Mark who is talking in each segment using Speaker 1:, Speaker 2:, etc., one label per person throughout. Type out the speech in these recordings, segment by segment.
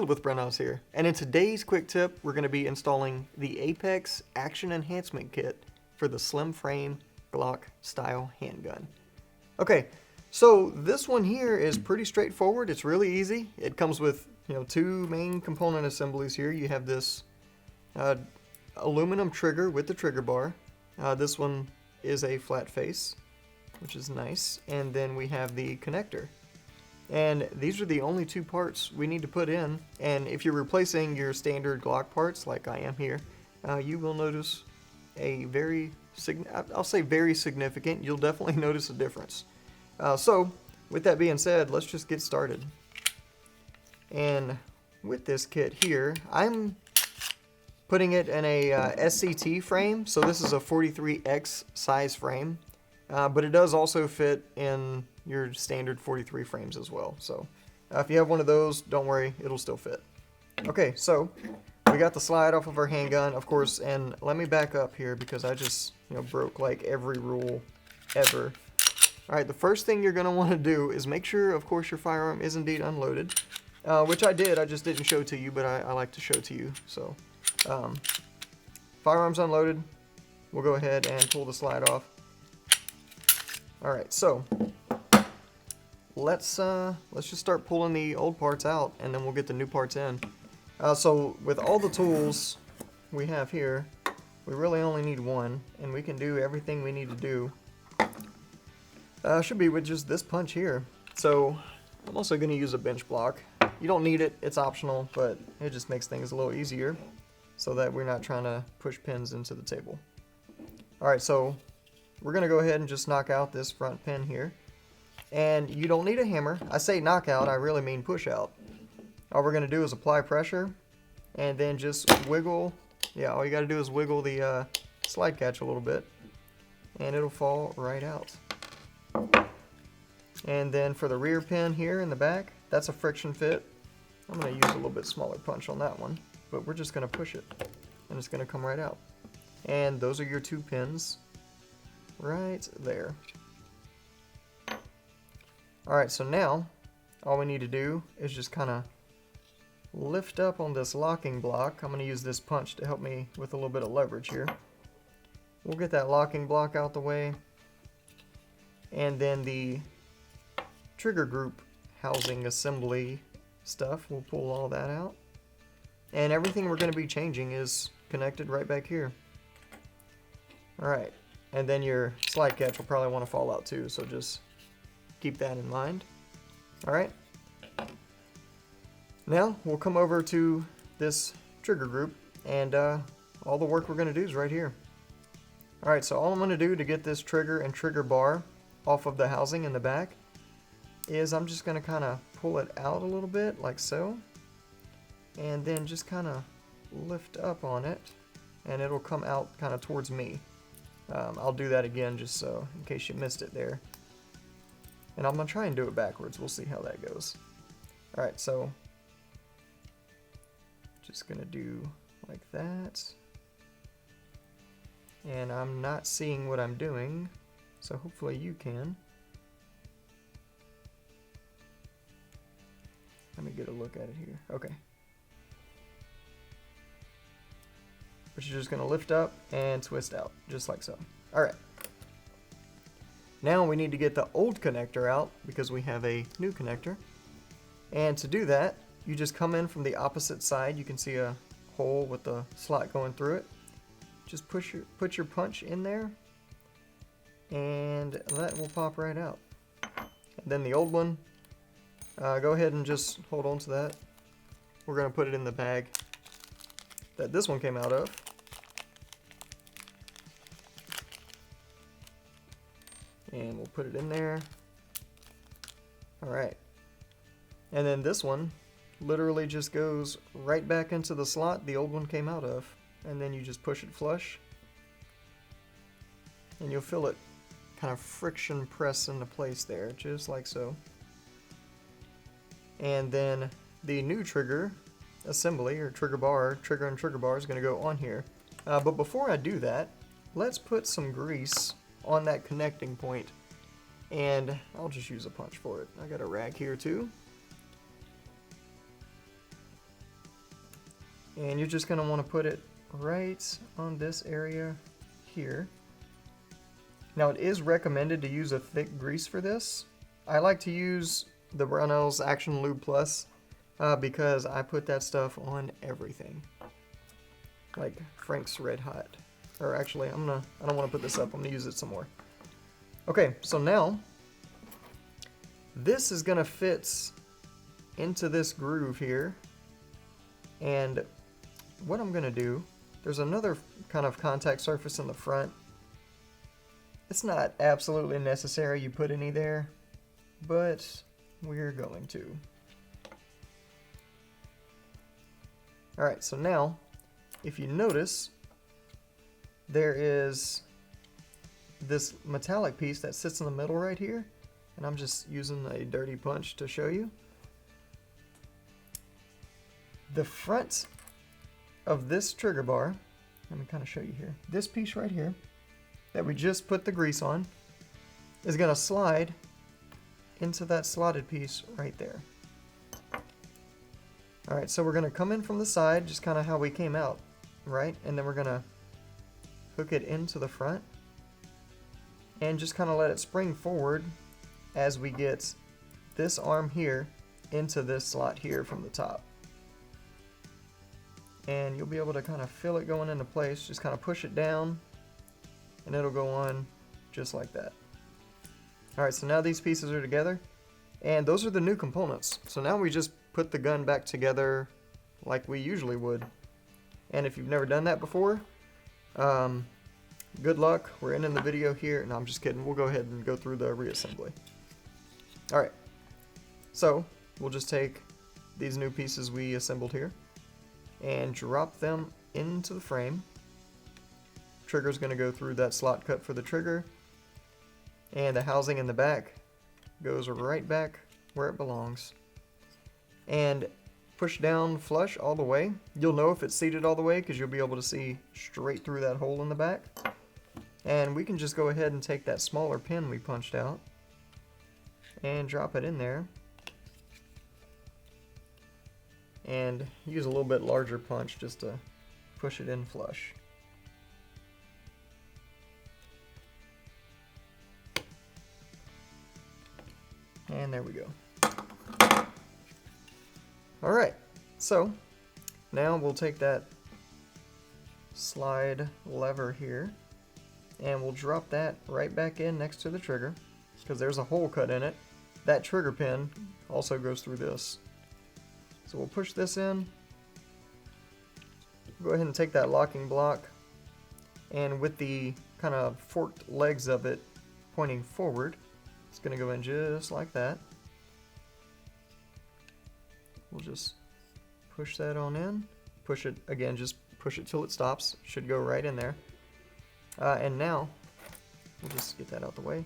Speaker 1: Caleb with Brownells here, and in today's quick tip, we're going to be installing the Apex Action Enhancement Kit for the slim frame Glock style handgun. Okay, so this one here is pretty straightforward. It's really easy. It comes with two main component assemblies here. You have this aluminum trigger with the trigger bar. This one is a flat face, which is nice, and then we have the connector. And these are the only two parts we need to put in, and if you're replacing your standard Glock parts like I am here, you will notice a very significant, you'll definitely notice a difference. So with that being said, let's just get started. And with this kit here, I'm putting it in a SCT frame, so this is a 43X size frame, but it does also fit in your standard 43 frames as well. So if you have one of those, don't worry, it'll still fit. Okay, so we got the slide off of our handgun, of course, and let me back up here because I just broke like every rule ever. Alright, the first thing you're going to want to do is make sure, of course, your firearm is indeed unloaded, which I did, I just didn't show to you, but I like to show to you. So firearm's unloaded, we'll go ahead and pull the slide off. Alright, so let's just start pulling the old parts out, and then we'll get the new parts in. So with all the tools we have here, we really only need one, and we can do everything we need to do. Should be with just this punch here. So I'm also going to use a bench block. You don't need it, it's optional, but it just makes things a little easier so that we're not trying to push pins into the table. Alright, so we're going to go ahead and just knock out this front pin here. And you don't need a hammer. I say knock out, I really mean push out. All we're going to do is apply pressure and then just wiggle. Yeah, all you got to do is wiggle the slide catch a little bit and it'll fall right out. And then for the rear pin here in the back, that's a friction fit. I'm going to use a little bit smaller punch on that one, but we're just going to push it and it's going to come right out. And those are your two pins right there. Alright, so now all we need to do is just kind of lift up on this locking block. I'm going to use this punch to help me with a little bit of leverage here. We'll get that locking block out the way, and then the trigger group housing assembly stuff, we'll pull all that out. And everything we're going to be changing is connected right back here. Alright, and then your slide catch will probably want to fall out too, so just keep that in mind. Alright. Now we'll come over to this trigger group, and all the work we're going to do is right here. Alright, so all I'm going to do to get this trigger and trigger bar off of the housing in the back is I'm just going to kind of pull it out a little bit like so, and then just kind of lift up on it and it'll come out kind of towards me. I'll do that again just so in case you missed it there. And I'm going to try and do it backwards. We'll see how that goes. Alright, so just going to do like that. And I'm not seeing what I'm doing, so hopefully you can. Let me get a look at it here. Okay. But you're just going to lift up and twist out, just like so. Alright. Now we need to get the old connector out because we have a new connector. And to do that, you just come in from the opposite side. You can see a hole with the slot going through it. Just put your punch in there, and that will pop right out. And then the old one, go ahead and just hold on to that. We're going to put it in the bag that this one came out of. And we'll put it in there. Alright. And then this one literally just goes right back into the slot the old one came out of. And then you just push it flush. And you'll feel it kind of friction press into place there, just like so. And then the new trigger assembly, or trigger bar, trigger and trigger bar is going to go on here. But before I do that, let's put some grease on that connecting point, and I'll just use a punch for it. I got a rag here too. And you're just going to want to put it right on this area here. Now it is recommended to use a thick grease for this. I like to use the Brownells Action Lube Plus because I put that stuff on everything. Like Frank's Red Hot. Or actually, I don't want to put this up, I'm going to use it some more. Okay, so now this is going to fit into this groove here. And what I'm going to do, there's another kind of contact surface in the front. It's not absolutely necessary you put any there, but we're going to. Alright, so now, if you notice, there is this metallic piece that sits in the middle right here, and I'm just using a dirty punch to show you. The front of this trigger bar, let me kind of show you here, this piece right here that we just put the grease on is going to slide into that slotted piece right there. Alright, so we're going to come in from the side, just kind of how we came out, right? And then we're going to hook it into the front and just kind of let it spring forward as we get this arm here into this slot here from the top. And you'll be able to kind of feel it going into place. Just kind of push it down and it'll go on just like that. Alright, so now these pieces are together and those are the new components. So now we just put the gun back together like we usually would. And if you've never done that before, good luck. We're ending the video here. No, I'm just kidding. We'll go ahead and go through the reassembly. Alright, so we'll just take these new pieces we assembled here and drop them into the frame. Trigger's going to go through that slot cut for the trigger, and the housing in the back goes right back where it belongs. And push down flush all the way. You'll know if it's seated all the way because you'll be able to see straight through that hole in the back. And we can just go ahead and take that smaller pin we punched out and drop it in there. And use a little bit larger punch just to push it in flush. And there we go. Alright, so now we'll take that slide lever here and we'll drop that right back in next to the trigger because there's a hole cut in it. That trigger pin also goes through this. So we'll push this in, go ahead and take that locking block, and with the kind of forked legs of it pointing forward, it's going to go in just like that. We'll just push that on in, push it again, just push it till it stops, should go right in there. And now, we'll just get that out the way.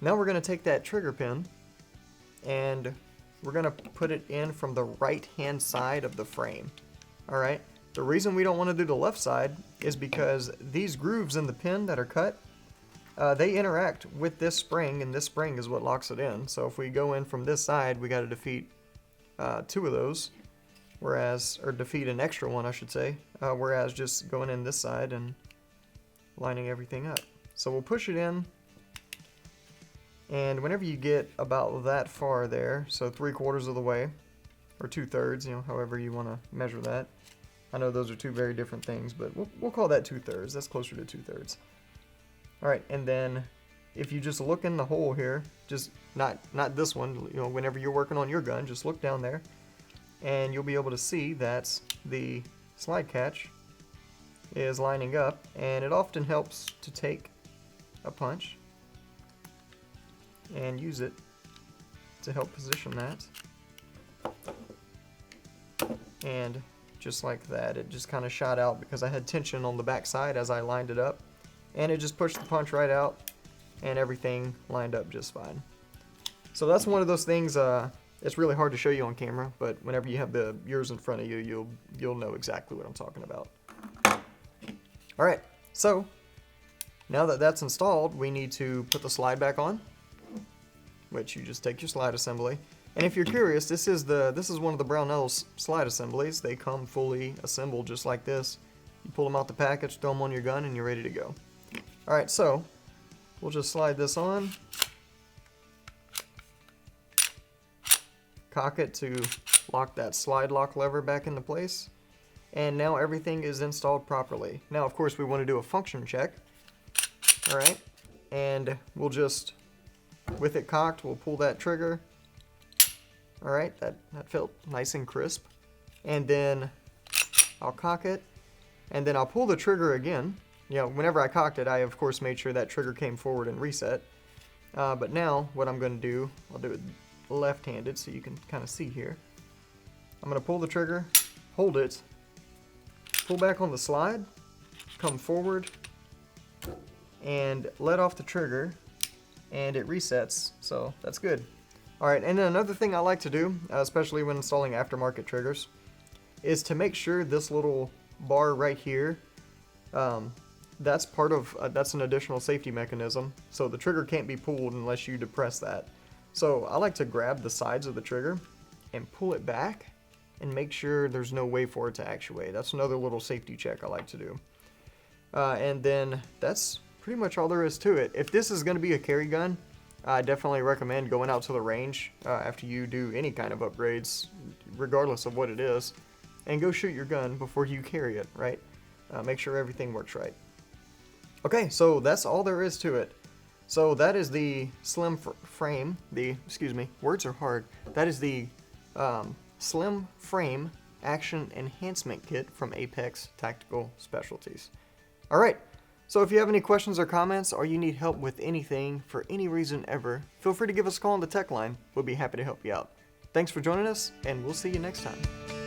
Speaker 1: Now we're going to take that trigger pin and we're going to put it in from the right hand side of the frame. Alright, the reason we don't want to do the left side is because these grooves in the pin that are cut, they interact with this spring, and this spring is what locks it in. So if we go in from this side, we got to defeat two of those, or defeat an extra one I should say, whereas just going in this side and lining everything up. So we'll push it in. And whenever you get about that far there, so 3/4 of the way, or 2/3, you know, however you want to measure that. I know those are two very different things, but we'll call that 2/3. That's closer to 2/3. Alright, and then if you just look in the hole here, just not this one, you know, whenever you're working on your gun, just look down there, and you'll be able to see that the slide catch is lining up, and it often helps to take a punch and use it to help position that. And just like that, it just kind of shot out because I had tension on the back side as I lined it up, and it just pushed the punch right out and everything lined up just fine. So that's one of those things, it's really hard to show you on camera, but whenever you have yours in front of you, you'll know exactly what I'm talking about. Alright, so now that that's installed, we need to put the slide back on, which you just take your slide assembly. And if you're curious, this is one of the Brownells slide assemblies. They come fully assembled just like this. You pull them out the package, throw them on your gun, and you're ready to go. Alright, so we'll just slide this on. Cock it to lock that slide lock lever back into place. And now everything is installed properly. Now, of course, we want to do a function check. Alright, and we'll just, with it cocked, we'll pull that trigger. Alright, that felt nice and crisp. And then I'll cock it, and then I'll pull the trigger again. You know, whenever I cocked it, I of course made sure that trigger came forward and reset. But now, what I'm going to do, I'll do it left-handed so you can kind of see here. I'm going to pull the trigger, hold it, pull back on the slide, come forward, and let off the trigger, and it resets, so that's good. Alright, and then another thing I like to do, especially when installing aftermarket triggers, is to make sure this little bar right here, that's an additional safety mechanism, so the trigger can't be pulled unless you depress that. So I like to grab the sides of the trigger and pull it back and make sure there's no way for it to actuate. That's another little safety check I like to do. And then that's pretty much all there is to it. If this is going to be a carry gun, I definitely recommend going out to the range after you do any kind of upgrades, regardless of what it is, and go shoot your gun before you carry it, right? Make sure everything works right. Okay, so that's all there is to it. So that is the slim frame, words are hard. That is the Slim Frame Action Enhancement Kit from Apex Tactical Specialties. Alright, so if you have any questions or comments, or you need help with anything for any reason ever, feel free to give us a call on the tech line. We'll be happy to help you out. Thanks for joining us, and we'll see you next time.